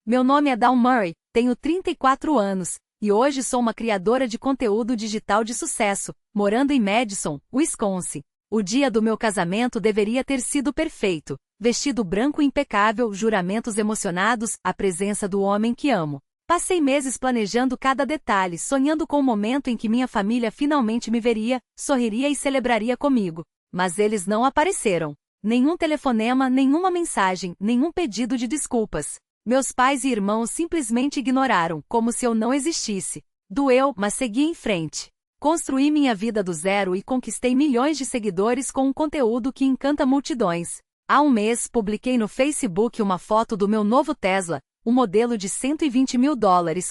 Meu nome é Dawn Murray, tenho 34 anos, e hoje sou uma criadora de conteúdo digital de sucesso, morando em Madison, Wisconsin. O dia do meu casamento deveria ter sido perfeito. Vestido branco impecável, juramentos emocionados, a presença do homem que amo. Passei meses planejando cada detalhe, sonhando com o momento em que minha família finalmente me veria, sorriria e celebraria comigo. Mas eles não apareceram. Nenhum telefonema, nenhuma mensagem, nenhum pedido de desculpas. Meus pais e irmãos simplesmente ignoraram, como se eu não existisse. Doeu, mas segui em frente. Construí minha vida do zero e conquistei milhões de seguidores com um conteúdo que encanta multidões. Há um mês, publiquei no Facebook uma foto do meu novo Tesla, um modelo de $120 mil,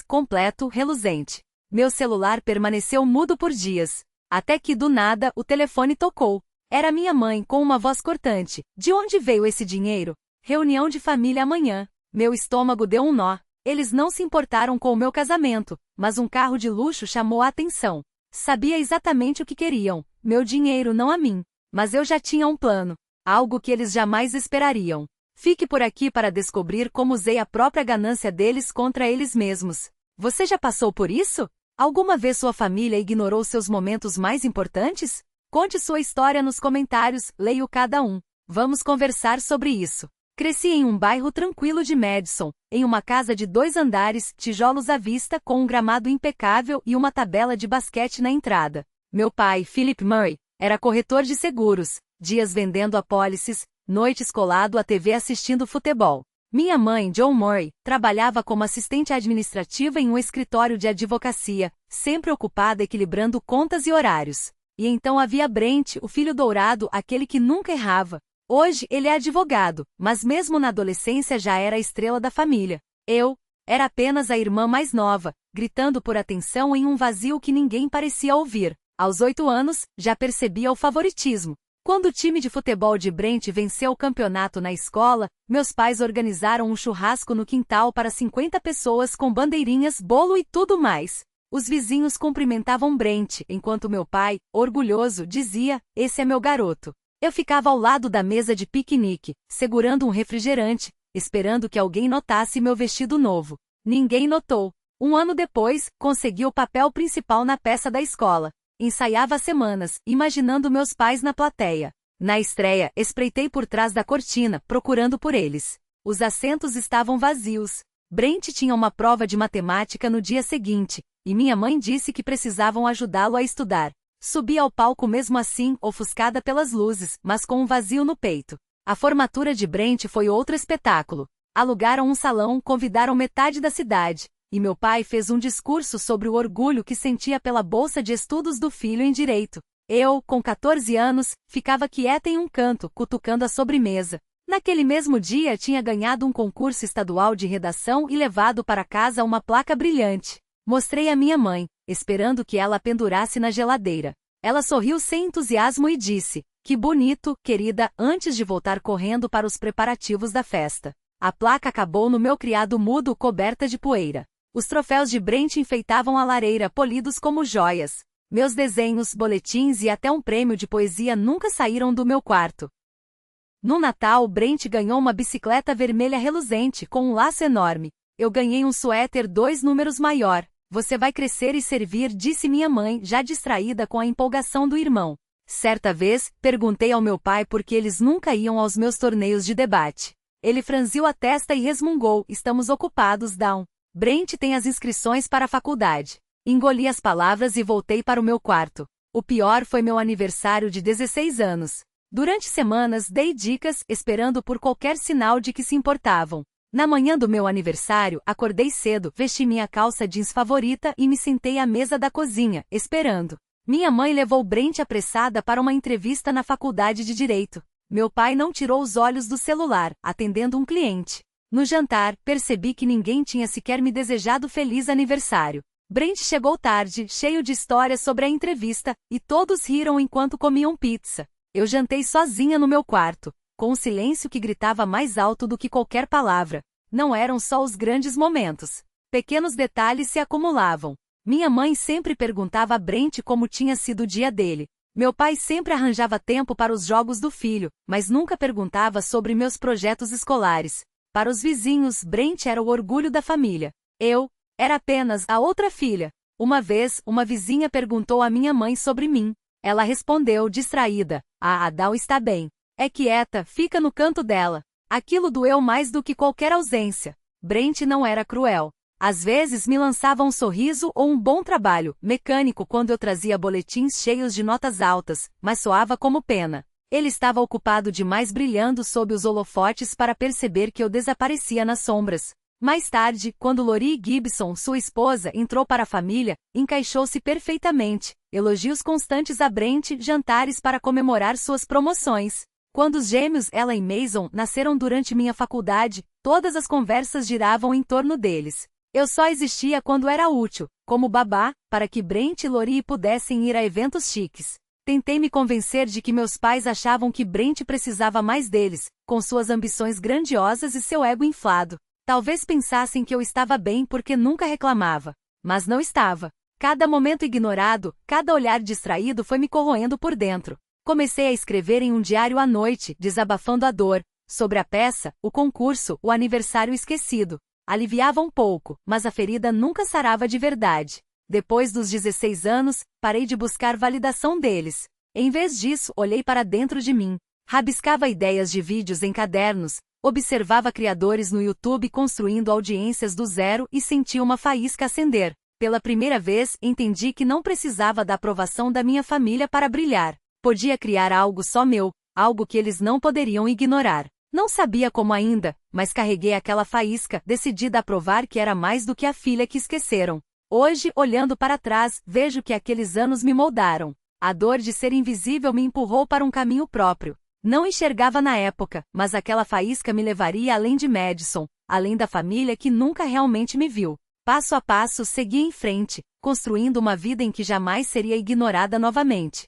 completo, reluzente. Meu celular permaneceu mudo por dias. Até que, do nada, o telefone tocou. Era minha mãe com uma voz cortante. De onde veio esse dinheiro? Reunião de família amanhã. Meu estômago deu um nó. Eles não se importaram com o meu casamento, mas um carro de luxo chamou a atenção. Sabia exatamente o que queriam. Meu dinheiro, não a mim. Mas eu já tinha um plano. Algo que eles jamais esperariam. Fique por aqui para descobrir como usei a própria ganância deles contra eles mesmos. Você já passou por isso? Alguma vez sua família ignorou seus momentos mais importantes? Conte sua história nos comentários, leio cada um. Vamos conversar sobre isso. Cresci em um bairro tranquilo de Madison, em uma casa de 2 andares, tijolos à vista, com um gramado impecável e uma tabela de basquete na entrada. Meu pai, Philip Murray, era corretor de seguros, dias vendendo apólices, noites colado à TV assistindo futebol. Minha mãe, Joan Murray, trabalhava como assistente administrativa em um escritório de advocacia, sempre ocupada equilibrando contas e horários. E então havia Brent, o filho dourado, aquele que nunca errava. Hoje ele é advogado, mas mesmo na adolescência já era a estrela da família. Eu era apenas a irmã mais nova, gritando por atenção em um vazio que ninguém parecia ouvir. Aos 8 anos, já percebia o favoritismo. Quando o time de futebol de Brent venceu o campeonato na escola, meus pais organizaram um churrasco no quintal para 50 pessoas com bandeirinhas, bolo e tudo mais. Os vizinhos cumprimentavam Brent, enquanto meu pai, orgulhoso, dizia: "Esse é meu garoto." Eu ficava ao lado da mesa de piquenique, segurando um refrigerante, esperando que alguém notasse meu vestido novo. Ninguém notou. Um ano depois, consegui o papel principal na peça da escola. Ensaiava há semanas, imaginando meus pais na plateia. Na estreia, espreitei por trás da cortina, procurando por eles. Os assentos estavam vazios. Brent tinha uma prova de matemática no dia seguinte, e minha mãe disse que precisavam ajudá-lo a estudar. Subi ao palco mesmo assim, ofuscada pelas luzes, mas com um vazio no peito. A formatura de Brent foi outro espetáculo. Alugaram um salão, convidaram metade da cidade, e meu pai fez um discurso sobre o orgulho que sentia pela bolsa de estudos do filho em direito. Eu, com 14 anos, ficava quieta em um canto, cutucando a sobremesa. Naquele mesmo dia tinha ganhado um concurso estadual de redação e levado para casa uma placa brilhante. Mostrei à minha mãe, esperando que ela a pendurasse na geladeira. Ela sorriu sem entusiasmo e disse: "Que bonito, querida", antes de voltar correndo para os preparativos da festa. A placa acabou no meu criado mudo, coberta de poeira. Os troféus de Brent enfeitavam a lareira, polidos como joias. Meus desenhos, boletins e até um prêmio de poesia nunca saíram do meu quarto. No Natal, Brent ganhou uma bicicleta vermelha reluzente, com um laço enorme. Eu ganhei um suéter 2 números maior. "Você vai crescer e servir", disse minha mãe, já distraída com a empolgação do irmão. Certa vez, perguntei ao meu pai por que eles nunca iam aos meus torneios de debate. Ele franziu a testa e resmungou: "Estamos ocupados, Dawn. Brent tem as inscrições para a faculdade." Engoli as palavras e voltei para o meu quarto. O pior foi meu aniversário de 16 anos. Durante semanas dei dicas, esperando por qualquer sinal de que se importavam. Na manhã do meu aniversário, acordei cedo, vesti minha calça jeans favorita e me sentei à mesa da cozinha, esperando. Minha mãe levou Brent apressada para uma entrevista na faculdade de Direito. Meu pai não tirou os olhos do celular, atendendo um cliente. No jantar, percebi que ninguém tinha sequer me desejado feliz aniversário. Brent chegou tarde, cheio de histórias sobre a entrevista, e todos riram enquanto comiam pizza. Eu jantei sozinha no meu quarto, com um silêncio que gritava mais alto do que qualquer palavra. Não eram só os grandes momentos. Pequenos detalhes se acumulavam. Minha mãe sempre perguntava a Brent como tinha sido o dia dele. Meu pai sempre arranjava tempo para os jogos do filho, mas nunca perguntava sobre meus projetos escolares. Para os vizinhos, Brent era o orgulho da família. Eu era apenas a outra filha. Uma vez, uma vizinha perguntou à minha mãe sobre mim. Ela respondeu, distraída: "A Adal está bem. É quieta, fica no canto dela." Aquilo doeu mais do que qualquer ausência. Brent não era cruel. Às vezes me lançava um sorriso ou um bom trabalho, mecânico quando eu trazia boletins cheios de notas altas, mas soava como pena. Ele estava ocupado demais brilhando sob os holofotes para perceber que eu desaparecia nas sombras. Mais tarde, quando Lori Gibson, sua esposa, entrou para a família, encaixou-se perfeitamente. Elogios constantes a Brent, jantares para comemorar suas promoções. Quando os gêmeos Ella e Mason nasceram durante minha faculdade, todas as conversas giravam em torno deles. Eu só existia quando era útil, como babá, para que Brent e Lori pudessem ir a eventos chiques. Tentei me convencer de que meus pais achavam que Brent precisava mais deles, com suas ambições grandiosas e seu ego inflado. Talvez pensassem que eu estava bem porque nunca reclamava. Mas não estava. Cada momento ignorado, cada olhar distraído foi me corroendo por dentro. Comecei a escrever em um diário à noite, desabafando a dor, sobre a peça, o concurso, o aniversário esquecido. Aliviava um pouco, mas a ferida nunca sarava de verdade. Depois dos 16 anos, parei de buscar validação deles. Em vez disso, olhei para dentro de mim. Rabiscava ideias de vídeos em cadernos, observava criadores no YouTube construindo audiências do zero e sentia uma faísca acender. Pela primeira vez, entendi que não precisava da aprovação da minha família para brilhar. Podia criar algo só meu, algo que eles não poderiam ignorar. Não sabia como ainda, mas carreguei aquela faísca, decidida a provar que era mais do que a filha que esqueceram. Hoje, olhando para trás, vejo que aqueles anos me moldaram. A dor de ser invisível me empurrou para um caminho próprio. Não enxergava na época, mas aquela faísca me levaria além de Madison, além da família que nunca realmente me viu. Passo a passo, segui em frente, construindo uma vida em que jamais seria ignorada novamente.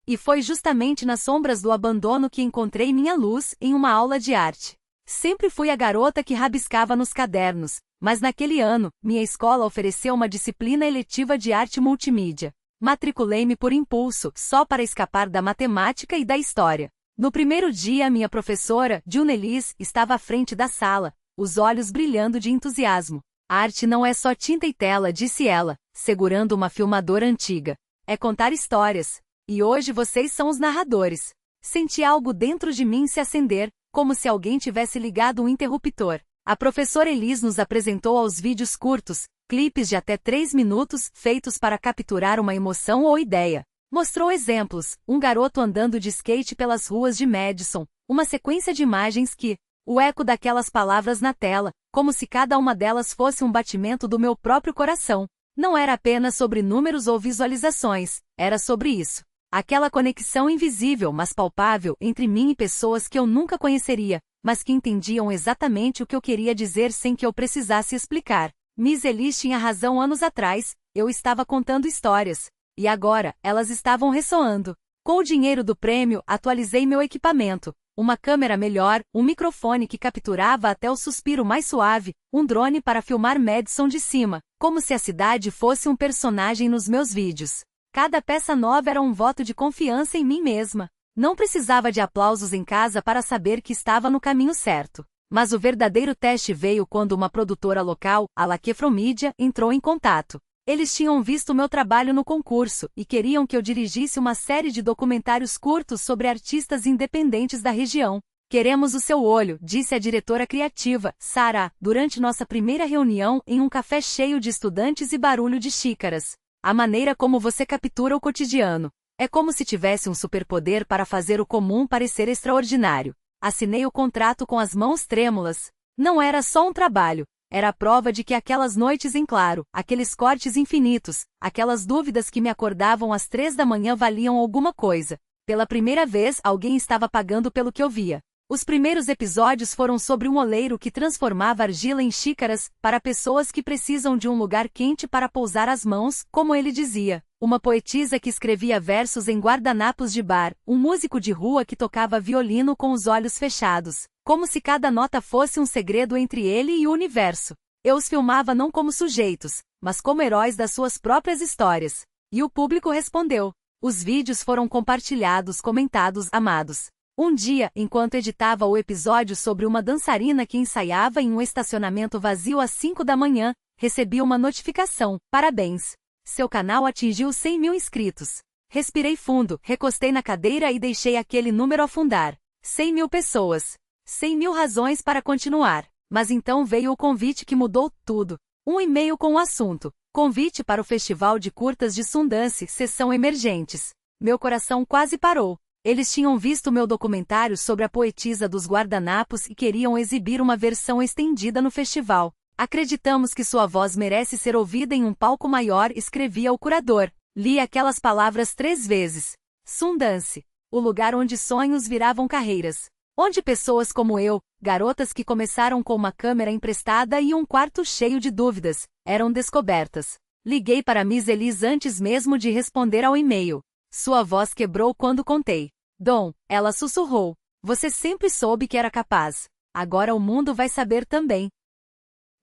E foi justamente nas sombras do abandono que encontrei minha luz em uma aula de arte. Sempre fui a garota que rabiscava nos cadernos, mas naquele ano, minha escola ofereceu uma disciplina eletiva de arte multimídia. Matriculei-me por impulso, só para escapar da matemática e da história. No primeiro dia, minha professora, Junelis, estava à frente da sala, os olhos brilhando de entusiasmo. "Arte não é só tinta e tela", disse ela, segurando uma filmadora antiga. "É contar histórias. E hoje vocês são os narradores." Senti algo dentro de mim se acender, como se alguém tivesse ligado um interruptor. A professora Elis nos apresentou aos vídeos curtos, clipes de até 3 minutos, feitos para capturar uma emoção ou ideia. Mostrou exemplos, um garoto andando de skate pelas ruas de Madison, uma sequência de imagens que, o eco daquelas palavras na tela, como se cada uma delas fosse um batimento do meu próprio coração. Não era apenas sobre números ou visualizações, era sobre isso. Aquela conexão invisível mas palpável entre mim e pessoas que eu nunca conheceria, mas que entendiam exatamente o que eu queria dizer sem que eu precisasse explicar. Miss Elis tinha razão anos atrás, eu estava contando histórias. E agora, elas estavam ressoando. Com o dinheiro do prêmio, atualizei meu equipamento. Uma câmera melhor, um microfone que capturava até o suspiro mais suave, um drone para filmar Madison de cima, como se a cidade fosse um personagem nos meus vídeos. Cada peça nova era um voto de confiança em mim mesma. Não precisava de aplausos em casa para saber que estava no caminho certo. Mas o verdadeiro teste veio quando uma produtora local, a Laquefron Media, entrou em contato. Eles tinham visto meu trabalho no concurso e queriam que eu dirigisse uma série de documentários curtos sobre artistas independentes da região. "Queremos o seu olho", disse a diretora criativa, Sarah, durante nossa primeira reunião em um café cheio de estudantes e barulho de xícaras. "A maneira como você captura o cotidiano. É como se tivesse um superpoder para fazer o comum parecer extraordinário." Assinei o contrato com as mãos trêmulas. Não era só um trabalho. Era a prova de que aquelas noites em claro, aqueles cortes infinitos, aquelas dúvidas que me acordavam às 3 da manhã valiam alguma coisa. Pela primeira vez, alguém estava pagando pelo que eu via. Os primeiros episódios foram sobre um oleiro que transformava argila em xícaras, para pessoas que precisam de um lugar quente para pousar as mãos, como ele dizia. Uma poetisa que escrevia versos em guardanapos de bar, um músico de rua que tocava violino com os olhos fechados, como se cada nota fosse um segredo entre ele e o universo. Eu os filmava não como sujeitos, mas como heróis das suas próprias histórias. E o público respondeu. Os vídeos foram compartilhados, comentados, amados. Um dia, enquanto editava o episódio sobre uma dançarina que ensaiava em um estacionamento vazio às 5 da manhã, recebi uma notificação: parabéns! Seu canal atingiu 100 mil inscritos. Respirei fundo, recostei na cadeira e deixei aquele número afundar. 100 mil pessoas. 100 mil razões para continuar. Mas então veio o convite que mudou tudo. Um e-mail com o assunto: convite para o Festival de Curtas de Sundance, Sessão Emergentes. Meu coração quase parou. Eles tinham visto meu documentário sobre a poetisa dos guardanapos e queriam exibir uma versão estendida no festival. Acreditamos que sua voz merece ser ouvida em um palco maior, escrevia o curador. Li aquelas palavras 3 vezes. Sundance. O lugar onde sonhos viravam carreiras. Onde pessoas como eu, garotas que começaram com uma câmera emprestada e um quarto cheio de dúvidas, eram descobertas. Liguei para Miss Elise antes mesmo de responder ao e-mail. Sua voz quebrou quando contei. Dom, ela sussurrou. Você sempre soube que era capaz. Agora o mundo vai saber também.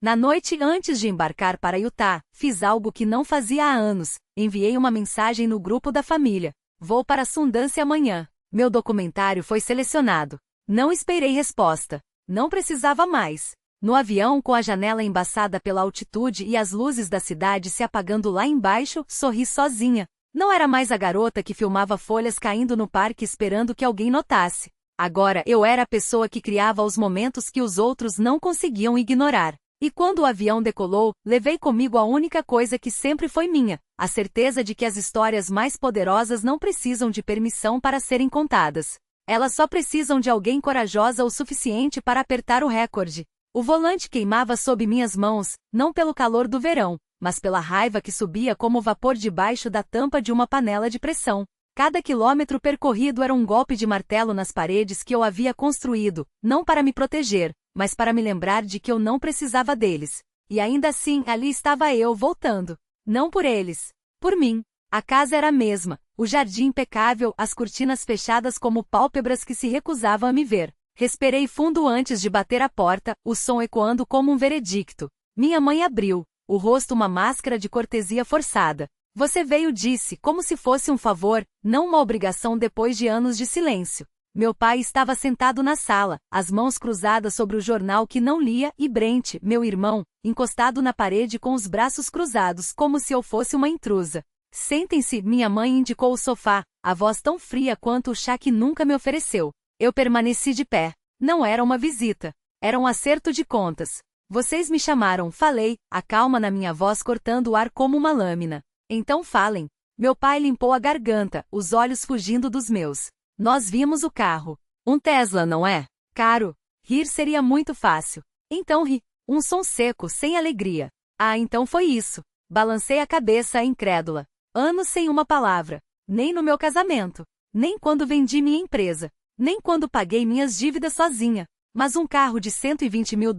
Na noite antes de embarcar para Utah, fiz algo que não fazia há anos. Enviei uma mensagem no grupo da família. Vou para Sundance amanhã. Meu documentário foi selecionado. Não esperei resposta. Não precisava mais. No avião, com a janela embaçada pela altitude e as luzes da cidade se apagando lá embaixo, sorri sozinha. Não era mais a garota que filmava folhas caindo no parque esperando que alguém notasse. Agora eu era a pessoa que criava os momentos que os outros não conseguiam ignorar. E quando o avião decolou, levei comigo a única coisa que sempre foi minha: a certeza de que as histórias mais poderosas não precisam de permissão para serem contadas. Elas só precisam de alguém corajosa o suficiente para apertar o recorde. O volante queimava sob minhas mãos, não pelo calor do verão, mas pela raiva que subia como vapor debaixo da tampa de uma panela de pressão. Cada quilômetro percorrido era um golpe de martelo nas paredes que eu havia construído, não para me proteger, mas para me lembrar de que eu não precisava deles. E ainda assim, ali estava eu voltando. Não por eles. Por mim. A casa era a mesma, o jardim impecável, as cortinas fechadas como pálpebras que se recusavam a me ver. Respirei fundo antes de bater a porta, o som ecoando como um veredicto. Minha mãe abriu, o rosto uma máscara de cortesia forçada. Você veio, disse, como se fosse um favor, não uma obrigação depois de anos de silêncio. Meu pai estava sentado na sala, as mãos cruzadas sobre o jornal que não lia, e Brent, meu irmão, encostado na parede com os braços cruzados como se eu fosse uma intrusa. Sentem-se, minha mãe indicou o sofá, a voz tão fria quanto o chá que nunca me ofereceu. Eu permaneci de pé. Não era uma visita. Era um acerto de contas. Vocês me chamaram, falei, a calma na minha voz cortando o ar como uma lâmina. Então falem. Meu pai limpou a garganta, os olhos fugindo dos meus. Nós vimos o carro. Um Tesla, não é? Caro. Rir seria muito fácil. Então ri. Um som seco, sem alegria. Ah, então foi isso. Balancei a cabeça, incrédula. Anos sem uma palavra. Nem no meu casamento. Nem quando vendi minha empresa. Nem quando paguei minhas dívidas sozinha. Mas um carro de $120 mil.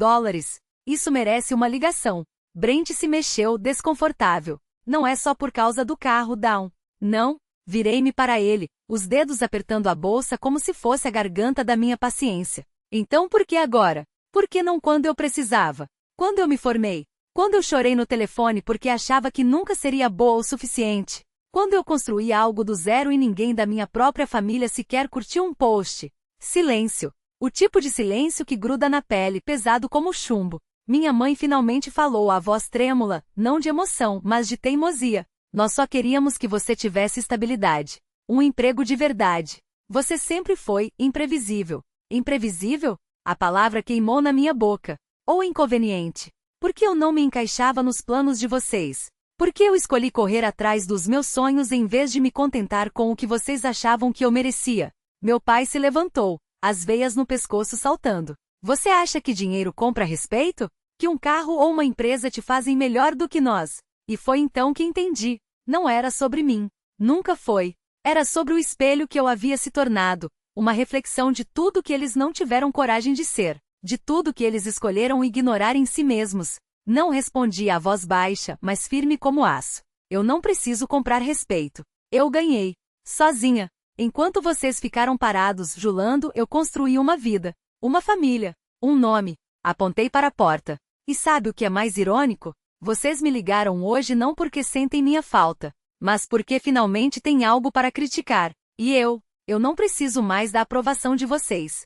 Isso merece uma ligação. Brent se mexeu, desconfortável. Não é só por causa do carro, Dawn. Não. Virei-me para ele, os dedos apertando a bolsa como se fosse a garganta da minha paciência. Então por que agora? Por que não quando eu precisava? Quando eu me formei? Quando eu chorei no telefone porque achava que nunca seria boa o suficiente? Quando eu construí algo do zero e ninguém da minha própria família sequer curtiu um post? Silêncio. O tipo de silêncio que gruda na pele, pesado como chumbo. Minha mãe finalmente falou, a voz trêmula, não de emoção, mas de teimosia. Nós só queríamos que você tivesse estabilidade. Um emprego de verdade. Você sempre foi imprevisível. Imprevisível? A palavra queimou na minha boca. Ou inconveniente. Por que eu não me encaixava nos planos de vocês? Por que eu escolhi correr atrás dos meus sonhos em vez de me contentar com o que vocês achavam que eu merecia? Meu pai se levantou, as veias no pescoço saltando. Você acha que dinheiro compra respeito? Que um carro ou uma empresa te fazem melhor do que nós? E foi então que entendi. Não era sobre mim. Nunca foi. Era sobre o espelho que eu havia se tornado. Uma reflexão de tudo que eles não tiveram coragem de ser. De tudo que eles escolheram ignorar em si mesmos. Não respondi à voz baixa, mas firme como aço. Eu não preciso comprar respeito. Eu ganhei. Sozinha. Enquanto vocês ficaram parados, julando, eu construí uma vida. Uma família. Um nome. Apontei para a porta. E sabe o que é mais irônico? Vocês me ligaram hoje não porque sentem minha falta, mas porque finalmente têm algo para criticar. E eu Eu não preciso mais da aprovação de vocês.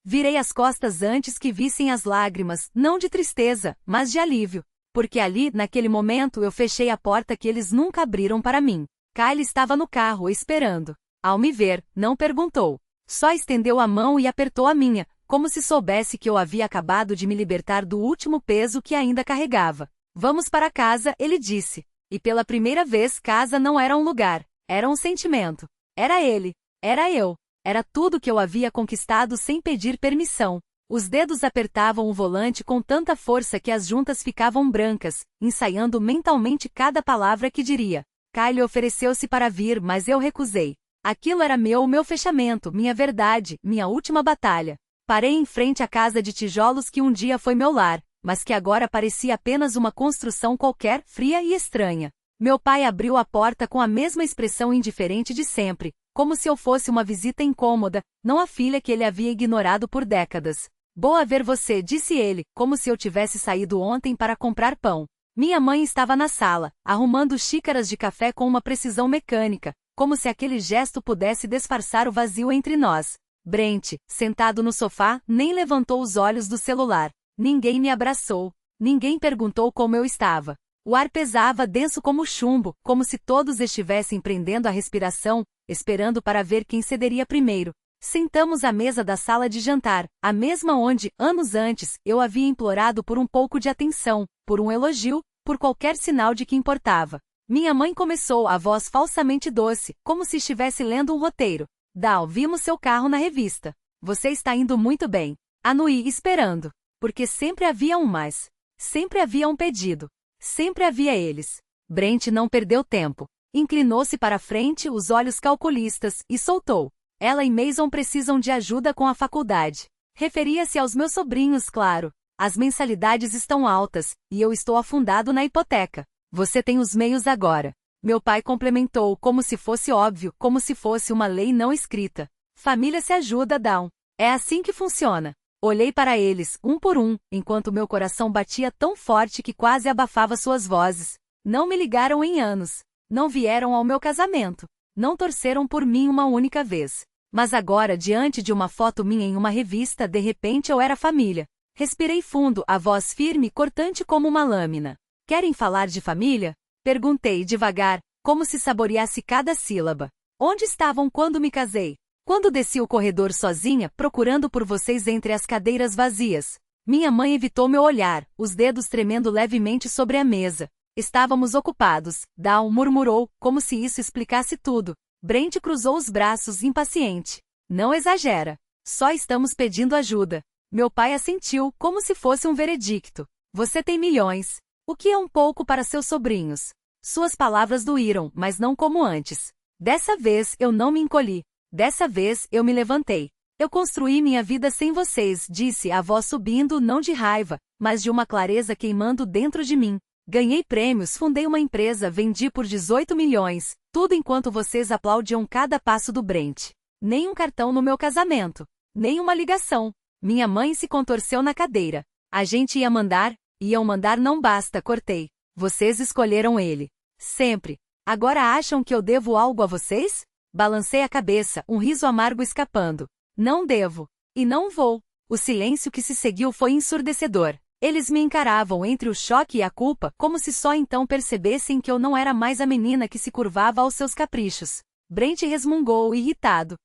Virei as costas antes que vissem as lágrimas, não de tristeza, mas de alívio. Porque ali, naquele momento, eu fechei a porta que eles nunca abriram para mim. Kyle estava no carro, esperando. Ao me ver, não perguntou. Só estendeu a mão e apertou a minha, como se soubesse que eu havia acabado de me libertar do último peso que ainda carregava. Vamos para casa, ele disse. E pela primeira vez, casa não era um lugar, era um sentimento. Era ele, era eu, era tudo que eu havia conquistado sem pedir permissão. Os dedos apertavam o volante com tanta força que as juntas ficavam brancas, ensaiando mentalmente cada palavra que diria. Kyle ofereceu-se para vir, mas eu recusei. Aquilo era o meu fechamento, minha verdade, minha última batalha. Parei em frente à casa de tijolos que um dia foi meu lar, mas que agora parecia apenas uma construção qualquer, fria e estranha. Meu pai abriu a porta com a mesma expressão indiferente de sempre, como se eu fosse uma visita incômoda, não a filha que ele havia ignorado por décadas. Boa ver você, disse ele, como se eu tivesse saído ontem para comprar pão. Minha mãe estava na sala, arrumando xícaras de café com uma precisão mecânica, como se aquele gesto pudesse disfarçar o vazio entre nós. Brent, sentado no sofá, nem levantou os olhos do celular. Ninguém me abraçou. Ninguém perguntou como eu estava. O ar pesava denso como chumbo, como se todos estivessem prendendo a respiração, esperando para ver quem cederia primeiro. Sentamos à mesa da sala de jantar, a mesma onde, anos antes, eu havia implorado por um pouco de atenção, por um elogio, por qualquer sinal de que importava. Minha mãe começou, a voz falsamente doce, como se estivesse lendo um roteiro. Dal, vimos seu carro na revista. Você está indo muito bem. Anuí, esperando. Porque sempre havia um mais. Sempre havia um pedido. Sempre havia eles. Brent não perdeu tempo. Inclinou-se para a frente, os olhos calculistas, e soltou. Ela e Mason precisam de ajuda com a faculdade. Referia-se aos meus sobrinhos, claro. As mensalidades estão altas, e eu estou afundado na hipoteca. Você tem os meios agora. Meu pai complementou, como se fosse óbvio, como se fosse uma lei não escrita. Família se ajuda, Dawn. É assim que funciona. Olhei para eles, um por um, enquanto meu coração batia tão forte que quase abafava suas vozes. Não me ligaram em anos. Não vieram ao meu casamento. Não torceram por mim uma única vez. Mas agora, diante de uma foto minha em uma revista, de repente eu era família. Respirei fundo, a voz firme e cortante como uma lâmina. Querem falar de família? Perguntei devagar, como se saboreasse cada sílaba. Onde estavam quando me casei? Quando desci o corredor sozinha, procurando por vocês entre as cadeiras vazias? Minha mãe evitou meu olhar, os dedos tremendo levemente sobre a mesa. Estávamos ocupados, Dawn murmurou, como se isso explicasse tudo. Brent cruzou os braços, impaciente. Não exagera. Só estamos pedindo ajuda. Meu pai assentiu, como se fosse um veredicto. Você tem milhões. O que é um pouco para seus sobrinhos? Suas palavras doíram, mas não como antes. Dessa vez eu não me encolhi. Dessa vez eu me levantei. Eu construí minha vida sem vocês, disse a voz subindo não de raiva, mas de uma clareza queimando dentro de mim. Ganhei prêmios, fundei uma empresa, vendi por 18 milhões, tudo enquanto vocês aplaudiam cada passo do Brent. Nem um cartão no meu casamento. Nem uma ligação. Minha mãe se contorceu na cadeira. A gente ia mandar? Iam mandar não basta, cortei. Vocês escolheram ele. Sempre. Agora acham que eu devo algo a vocês? Balancei a cabeça, um riso amargo escapando. Não devo. E não vou. O silêncio que se seguiu foi ensurdecedor. Eles me encaravam entre o choque e a culpa, como se só então percebessem que eu não era mais a menina que se curvava aos seus caprichos. Brent resmungou, irritado.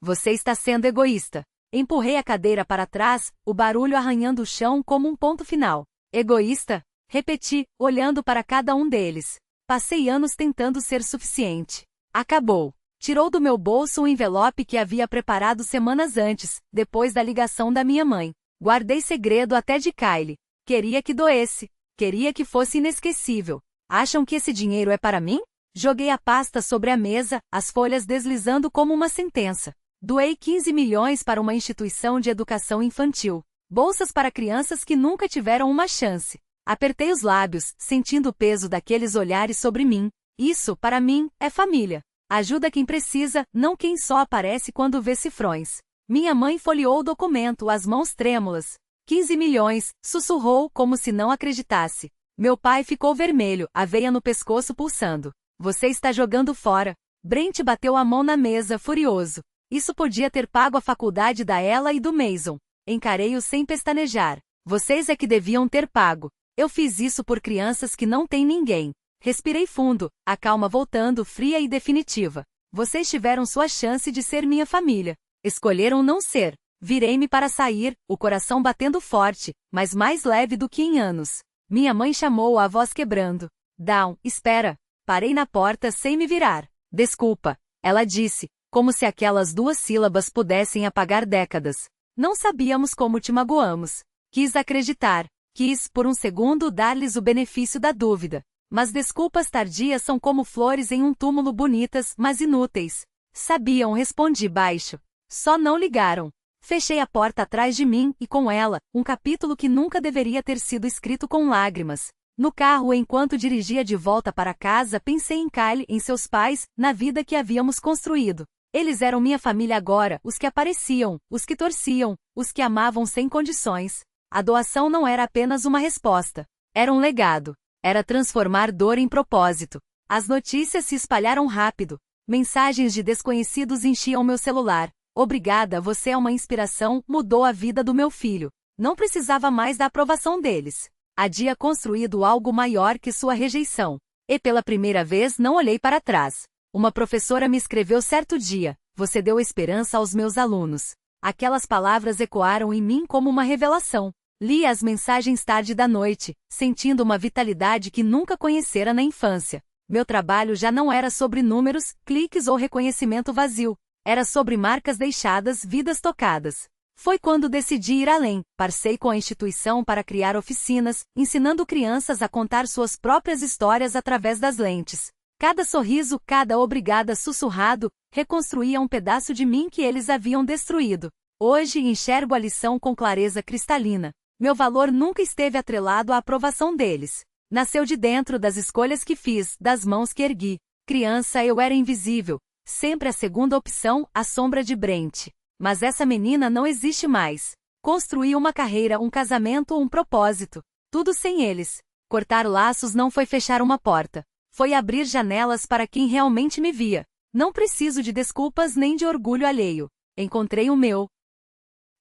Você está sendo egoísta. Empurrei a cadeira para trás, o barulho arranhando o chão como um ponto final. Egoísta? Repeti, olhando para cada um deles. Passei anos tentando ser suficiente. Acabou. Tirou do meu bolso um envelope que havia preparado semanas antes, depois da ligação da minha mãe. Guardei segredo até de Kyle. Queria que doesse. Queria que fosse inesquecível. Acham que esse dinheiro é para mim? Joguei a pasta sobre a mesa, as folhas deslizando como uma sentença. Doei 15 milhões para uma instituição de educação infantil. Bolsas para crianças que nunca tiveram uma chance. Apertei os lábios, sentindo o peso daqueles olhares sobre mim. Isso, para mim, é família. Ajuda quem precisa, não quem só aparece quando vê cifrões. Minha mãe folheou o documento, as mãos trêmulas. 15 milhões, sussurrou como se não acreditasse. Meu pai ficou vermelho, a veia no pescoço pulsando. Você está jogando fora. Brent bateu a mão na mesa, furioso. Isso podia ter pago a faculdade da Ella e do Mason. Encarei-o sem pestanejar. Vocês é que deviam ter pago. Eu fiz isso por crianças que não têm ninguém. Respirei fundo, a calma voltando fria e definitiva. Vocês tiveram sua chance de ser minha família. Escolheram não ser. Virei-me para sair, o coração batendo forte, mas mais leve do que em anos. Minha mãe chamou a voz quebrando. Dawn, espera. Parei na porta sem me virar. Desculpa, ela disse, como se aquelas 2 sílabas pudessem apagar décadas. Não sabíamos como te magoamos. Quis acreditar. Quis, por um segundo, dar-lhes o benefício da dúvida. Mas desculpas tardias são como flores em um túmulo bonitas, mas inúteis. Sabiam, respondi baixo. Só não ligaram. Fechei a porta atrás de mim, e com ela, um capítulo que nunca deveria ter sido escrito com lágrimas. No carro, enquanto dirigia de volta para casa, pensei em Kyle, em seus pais, na vida que havíamos construído. Eles eram minha família agora, os que apareciam, os que torciam, os que amavam sem condições. A doação não era apenas uma resposta. Era um legado. Era transformar dor em propósito. As notícias se espalharam rápido. Mensagens de desconhecidos enchiam meu celular. Obrigada, você é uma inspiração, mudou a vida do meu filho. Não precisava mais da aprovação deles. Havia construído algo maior que sua rejeição. E pela primeira vez não olhei para trás. Uma professora me escreveu certo dia, você deu esperança aos meus alunos. Aquelas palavras ecoaram em mim como uma revelação. Li as mensagens tarde da noite, sentindo uma vitalidade que nunca conhecera na infância. Meu trabalho já não era sobre números, cliques ou reconhecimento vazio. Era sobre marcas deixadas, vidas tocadas. Foi quando decidi ir além, parcei com a instituição para criar oficinas, ensinando crianças a contar suas próprias histórias através das lentes. Cada sorriso, cada obrigada sussurrado, reconstruía um pedaço de mim que eles haviam destruído. Hoje enxergo a lição com clareza cristalina. Meu valor nunca esteve atrelado à aprovação deles. Nasceu de dentro das escolhas que fiz, das mãos que ergui. Criança eu era invisível, sempre a segunda opção, a sombra de Brent. Mas essa menina não existe mais. Construí uma carreira, um casamento, um propósito. Tudo sem eles. Cortar laços não foi fechar uma porta. Foi abrir janelas para quem realmente me via. Não preciso de desculpas nem de orgulho alheio. Encontrei o meu.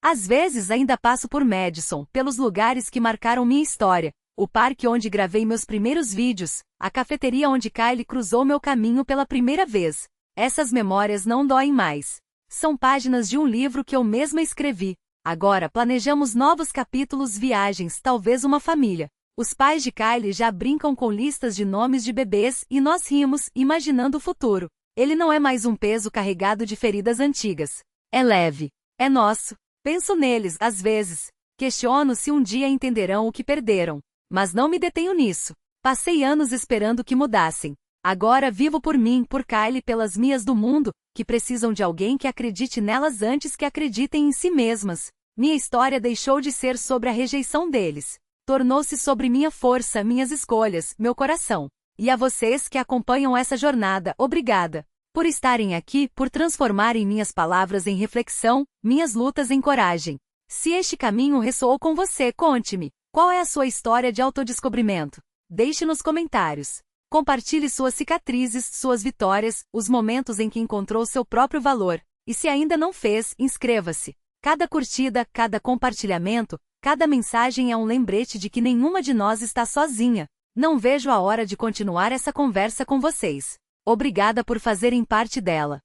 Às vezes ainda passo por Madison, pelos lugares que marcaram minha história. O parque onde gravei meus primeiros vídeos, a cafeteria onde Kyle cruzou meu caminho pela primeira vez. Essas memórias não doem mais. São páginas de um livro que eu mesma escrevi. Agora planejamos novos capítulos, viagens, talvez uma família. Os pais de Kyle já brincam com listas de nomes de bebês e nós rimos, imaginando o futuro. Ele não é mais um peso carregado de feridas antigas. É leve. É nosso. Penso neles, às vezes. Questiono se um dia entenderão o que perderam. Mas não me detenho nisso. Passei anos esperando que mudassem. Agora vivo por mim, por Kyle e pelas minhas do mundo, que precisam de alguém que acredite nelas antes que acreditem em si mesmas. Minha história deixou de ser sobre a rejeição deles. Tornou-se sobre minha força, minhas escolhas, meu coração. E a vocês que acompanham essa jornada, obrigada. Por estarem aqui, por transformarem minhas palavras em reflexão, minhas lutas em coragem. Se este caminho ressoou com você, conte-me. Qual é a sua história de autodescobrimento? Deixe nos comentários. Compartilhe suas cicatrizes, suas vitórias, os momentos em que encontrou seu próprio valor. E se ainda não fez, inscreva-se. Cada curtida, cada compartilhamento, cada mensagem é um lembrete de que nenhuma de nós está sozinha. Não vejo a hora de continuar essa conversa com vocês. Obrigada por fazerem parte dela.